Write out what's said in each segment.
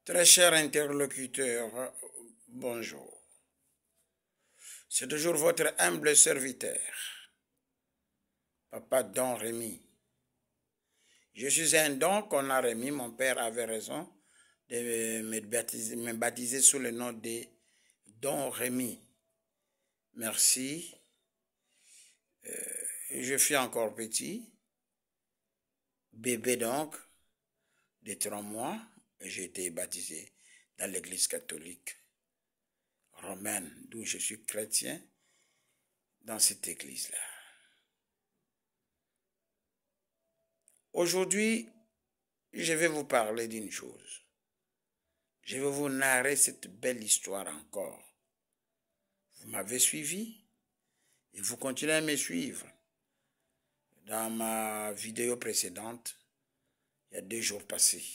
Très cher interlocuteur, bonjour. C'est toujours votre humble serviteur, Papa Don Rémy. Je suis un don qu'on a remis, mon père avait raison de me baptiser sous le nom de Don Rémy. Merci. Je suis encore petit, bébé donc, de 3 mois, et j'ai été baptisé dans l'église catholique romaine, d'où je suis chrétien, dans cette église-là. Aujourd'hui, je vais vous parler d'une chose. Je vais vous narrer cette belle histoire encore. Vous m'avez suivi et vous continuez à me suivre. Dans ma vidéo précédente, il y a 2 jours passés,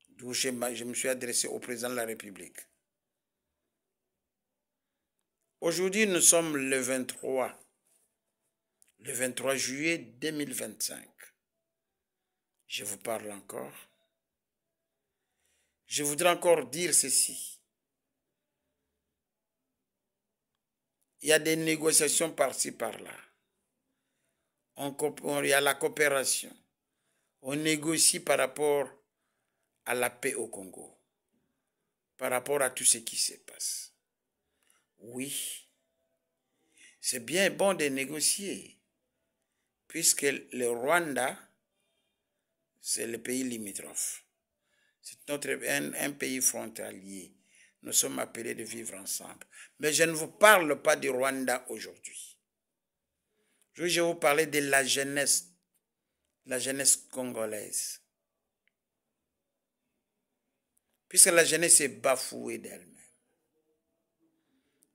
d'où je me suis adressé au président de la République. Aujourd'hui, nous sommes le 23 juillet 2025. Je vous parle encore. Je voudrais encore dire ceci. Il y a des négociations par-ci, par-là. Il y a la coopération. On négocie par rapport à la paix au Congo, par rapport à tout ce qui se passe. Oui, c'est bien bon de négocier, puisque le Rwanda, c'est le pays limitrophe. C'est un pays frontalier. Nous sommes appelés de vivre ensemble. Mais je ne vous parle pas du Rwanda aujourd'hui. Je vais vous parler de la jeunesse congolaise. Puisque la jeunesse est bafouée d'elle-même.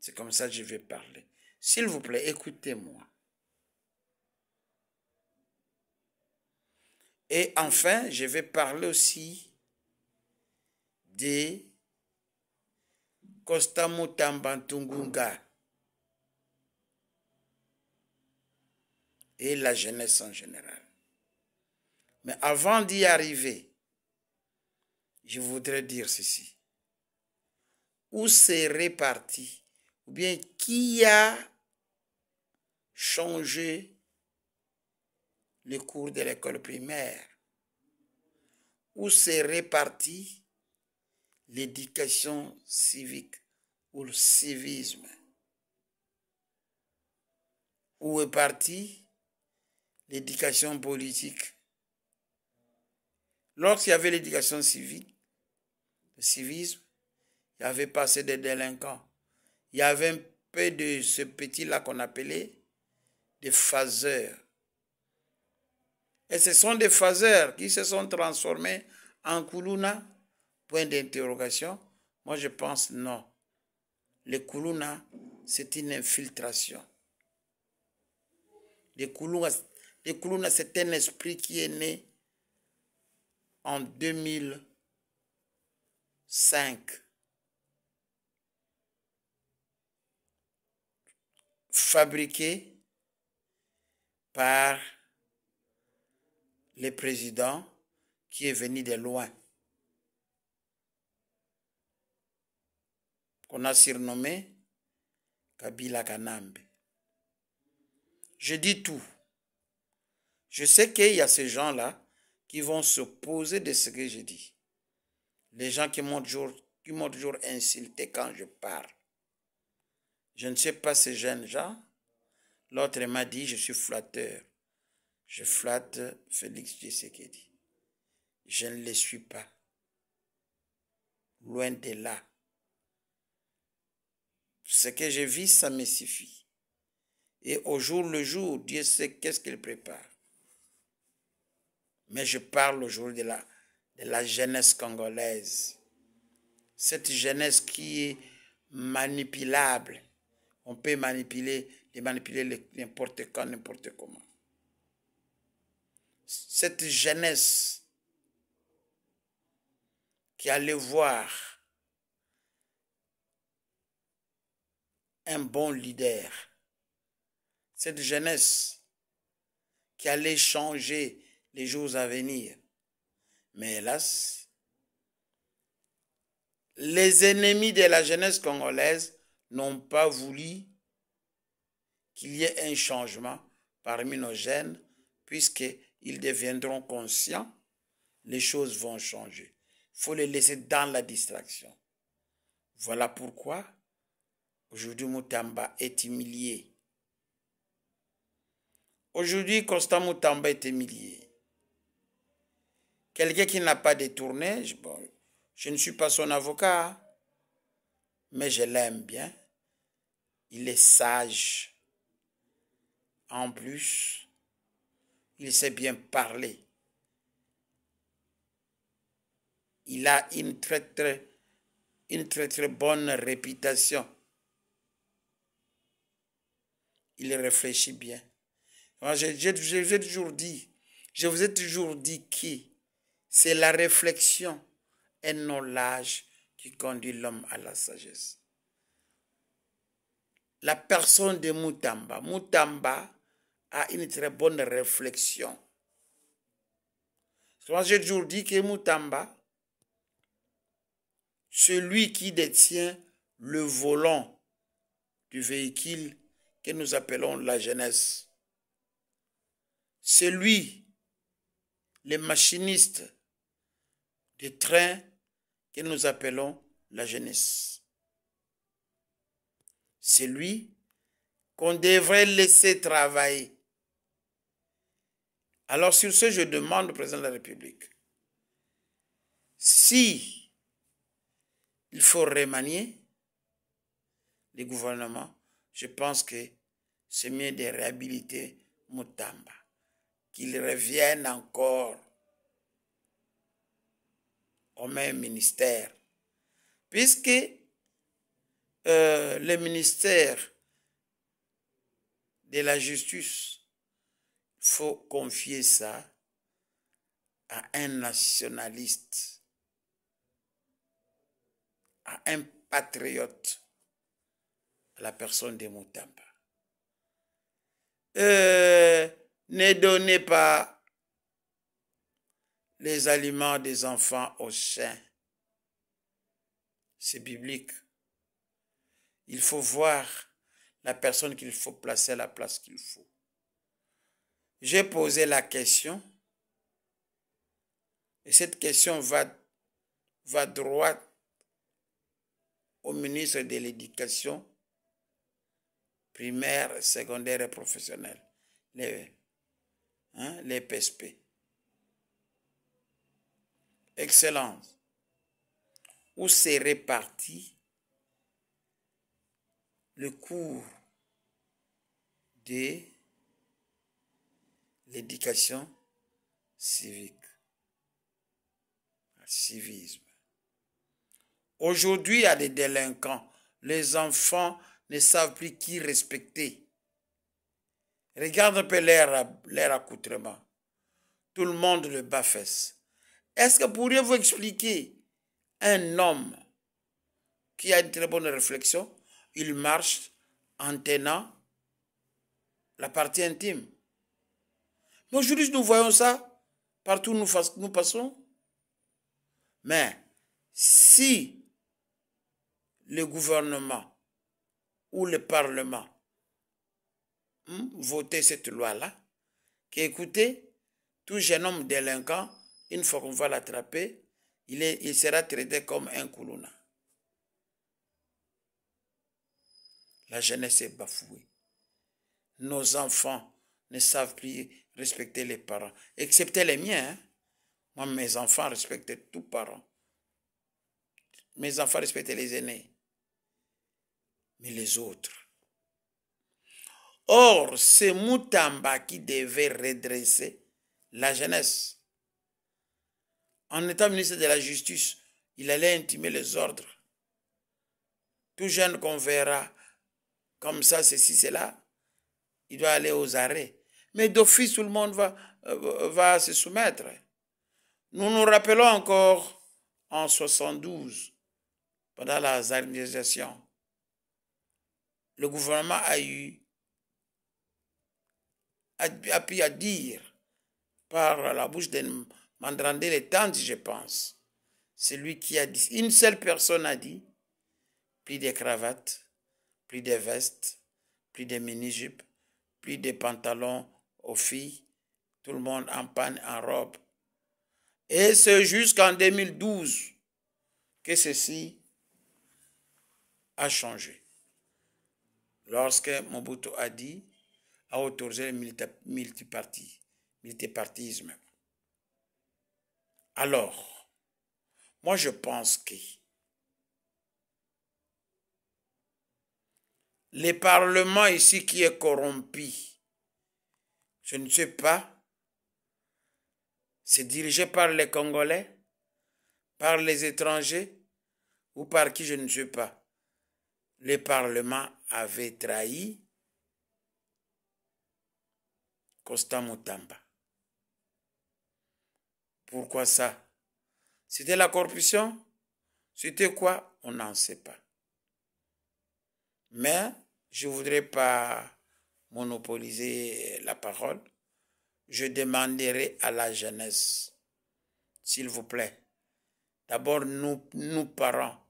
C'est comme ça que je vais parler. S'il vous plaît, écoutez-moi. Et enfin, je vais parler aussi de Costa Mutamba Ntungunga et la jeunesse en général. Mais avant d'y arriver, je voudrais dire ceci. Où s'est réparti, ou bien qui a changé les cours de l'école primaire? Où s'est réparti l'éducation civique ou le civisme? Où est partie l'éducation politique? Lorsqu'il y avait l'éducation civique, le civisme, il n'y avait pas assez de délinquants. Il y avait un peu de ce petit-là qu'on appelait des phaseurs. Et ce sont des phaseurs qui se sont transformés en Kuluna? Point d'interrogation. Moi, je pense non. Les Kuluna, c'est une infiltration. Les Kuluna, c'est un esprit qui est né en 2005. Fabriqué par le président qui est venu de loin, qu'on a surnommé Kabila Kanambe. Je dis tout. Je sais qu'il y a ces gens-là qui vont s'opposer de ce que je dis. Les gens qui m'ont toujours insulté quand je parle. Je ne sais pas ces jeunes gens. L'autre m'a dit, je suis flatteur. Je flatte Félix Tshisekedi. Je ne le suis pas. Loin de là. Ce que je vis, ça me suffit. Et au jour le jour, Dieu sait qu'est-ce qu'il prépare. Mais je parle aujourd'hui de la jeunesse congolaise. Cette jeunesse qui est manipulable. On peut manipuler n'importe quand, n'importe comment. Cette jeunesse qui allait voir un bon leader. Cette jeunesse qui allait changer les jours à venir. Mais hélas, les ennemis de la jeunesse congolaise n'ont pas voulu qu'il y ait un changement parmi nos jeunes, puisqu'ils deviendront conscients, les choses vont changer. Il faut les laisser dans la distraction. Voilà pourquoi aujourd'hui Mutamba est humilié. Aujourd'hui, Constant Mutamba est humilié. Quelqu'un qui n'a pas détourné, bon, je ne suis pas son avocat, mais je l'aime bien. Il est sage. En plus, il sait bien parler. Il a une très très bonne réputation. Il réfléchit bien. Je vous ai toujours dit que c'est la réflexion et non l'âge qui conduit l'homme à la sagesse. La personne de Mutamba. Mutamba a une très bonne réflexion. J'ai toujours dit que Mutamba, celui qui détient le volant du véhicule que nous appelons la jeunesse, c'est lui, le machiniste du train que nous appelons la jeunesse. C'est lui qu'on devrait laisser travailler. Alors sur ce, je demande au président de la République, si il faut remanier les gouvernements, je pense que c'est mieux de réhabiliter Mutamba, qu'il revienne encore au même ministère, puisque le ministère de la justice, il faut confier ça à un nationaliste, à un patriote, à la personne de Mutamba. Ne donnez pas les aliments des enfants aux chiens. C'est biblique. Il faut voir la personne qu'il faut placer à la place qu'il faut. J'ai posé la question et cette question va droit au ministre de l'Éducation primaire, secondaire et professionnelle, les PSP. Excellence, où s'est réparti le cours de l'éducation civique, le civisme. Aujourd'hui, il y a des délinquants. Les enfants ne savent plus qui respecter. Regarde un peu leur accoutrement. Tout le monde le bas-fesse. Est-ce que pourriez-vous expliquer un homme qui a une très bonne réflexion, il marche en tenant la partie intime. Mais aujourd'hui, nous voyons ça partout où nous passons. Mais si le gouvernement ou le Parlement votait cette loi-là, qu'écoutez, tout jeune homme délinquant, une fois qu'on va l'attraper, il sera traité comme un koulouna. La jeunesse est bafouée. Nos enfants ne savent plus respecter les parents, excepté les miens. Hein? Moi, mes enfants respectent tous parents. Mes enfants respectent les aînés. Mais les autres. Or, c'est Mutamba qui devait redresser la jeunesse. En étant ministre de la Justice, il allait intimer les ordres. Tout jeune qu'on verra comme ça, ceci, cela, il doit aller aux arrêts. Mais d'office, tout le monde va se soumettre. Nous nous rappelons encore en 72, pendant la zarisation, le gouvernement a pu dire par la bouche de Mandrandé les Tanti, je pense, C'est lui qui a dit. Une seule personne a dit, plus de cravates, plus de vestes, plus de mini-jupes, plus de pantalons aux filles, tout le monde en panne, en robe. Et c'est jusqu'en 2012 que ceci a changé. Lorsque Mobutu a dit, a autorisé le multipartisme. Alors, moi je pense que le Parlement ici qui est corrompu, je ne sais pas, c'est dirigé par les Congolais, par les étrangers ou par qui, je ne sais pas. Le Parlement avait trahi Constant Mutamba. Pourquoi ça? C'était la corruption? C'était quoi? On n'en sait pas. Mais je ne voudrais pas monopoliser la parole. Je demanderai à la jeunesse, s'il vous plaît. D'abord, nous parents,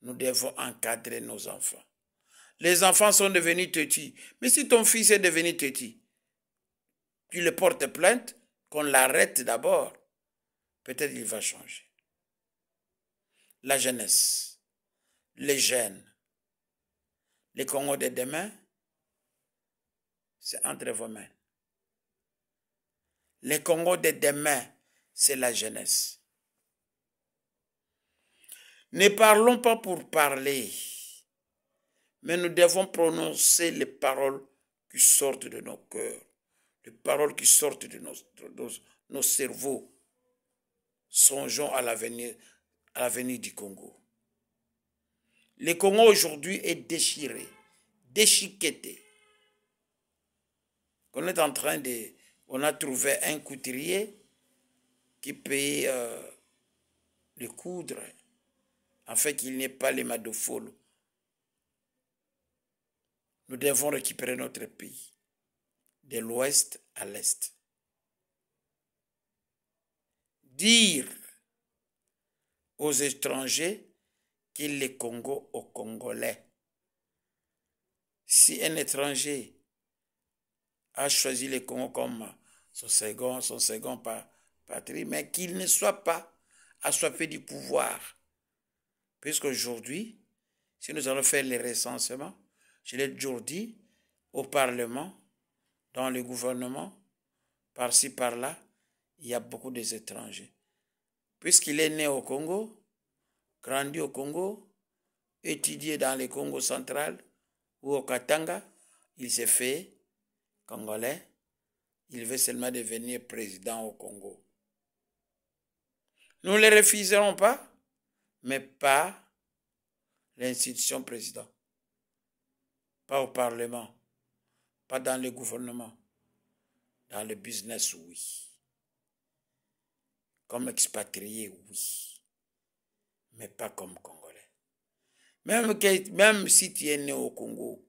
nous devons encadrer nos enfants. Les enfants sont devenus têtus. Mais si ton fils est devenu têtu, tu le portes plainte, qu'on l'arrête d'abord. Peut-être il va changer. La jeunesse, les jeunes, les Congos de demain, c'est entre vos mains. Les Congos de demain, c'est la jeunesse. Ne parlons pas pour parler, mais nous devons prononcer les paroles qui sortent de nos cœurs, les paroles qui sortent de nos cerveaux. Songeons à l'avenir du Congo. Le Congo aujourd'hui est déchiré, déchiqueté. On est en train de... On a trouvé un couturier qui paye le coudre, afin qu'il n'ait pas les mains de folle. Nous devons récupérer notre pays, de l'ouest à l'est. Dire aux étrangers qu'il est Congo aux Congolais. Si un étranger a choisi le Congo comme son second patrie, mais qu'il ne soit pas assoiffé du pouvoir. Puisqu'aujourd'hui, si nous allons faire les recensements, je l'ai toujours dit, au Parlement, dans le gouvernement, par-ci, par-là, il y a beaucoup d'étrangers. Puisqu'il est né au Congo, grandi au Congo, étudié dans le Congo central ou au Katanga, il s'est fait Congolais. Il veut seulement devenir président au Congo. Nous ne le refuserons pas, mais pas l'institution président, pas au Parlement, pas dans le gouvernement, dans le business, oui. Comme expatrié, oui, mais pas comme Congolais. Même si tu es né au Congo,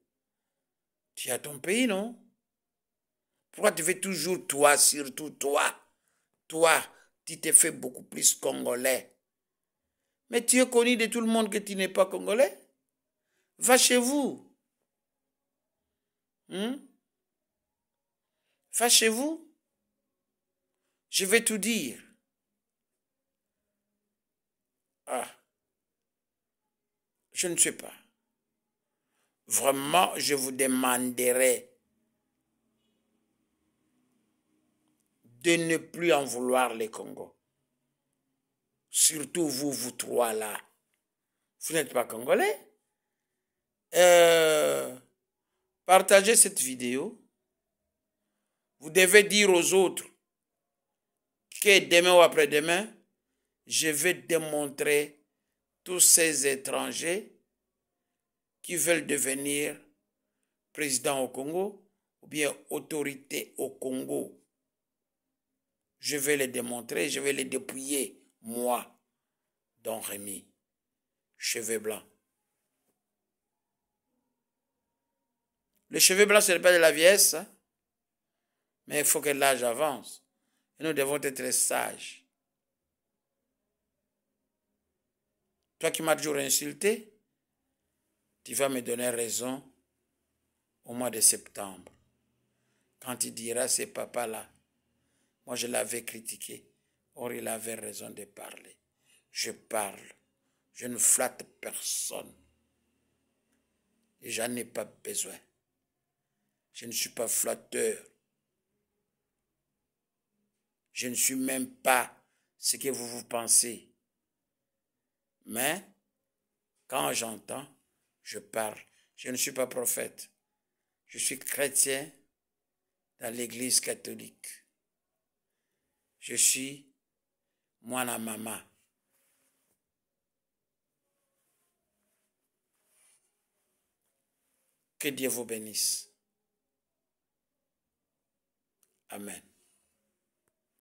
tu as ton pays, non? Pourquoi tu fais toujours toi, surtout toi? Toi, tu te fais beaucoup plus Congolais. Mais tu es connu de tout le monde que tu n'es pas Congolais. Va chez vous. Va chez vous. Je vais tout dire. Ah. Je ne sais pas. Vraiment, je vous demanderai de ne plus en vouloir les Congos. Surtout vous, vous trois là. Vous n'êtes pas Congolais. Partagez cette vidéo. Vous devez dire aux autres que demain ou après-demain, je vais démontrer tous ces étrangers qui veulent devenir président au Congo ou bien autorité au Congo. Je vais les démontrer, je vais les dépouiller, moi, Don Rémy, cheveux blancs. Les cheveux blancs, ce n'est pas de la vieillesse, hein? Mais il faut que l'âge avance. Et nous devons être sages. Toi qui m'as toujours insulté, tu vas me donner raison au mois de septembre. Quand tu diras, c'est papa-là, moi je l'avais critiqué, or il avait raison de parler. Je parle, je ne flatte personne. Et j'en ai pas besoin. Je ne suis pas flatteur. Je ne suis même pas ce que vous pensez. Mais, quand j'entends, je parle. Je ne suis pas prophète. Je suis chrétien dans l'église catholique. Je suis mwana mama. Que Dieu vous bénisse. Amen.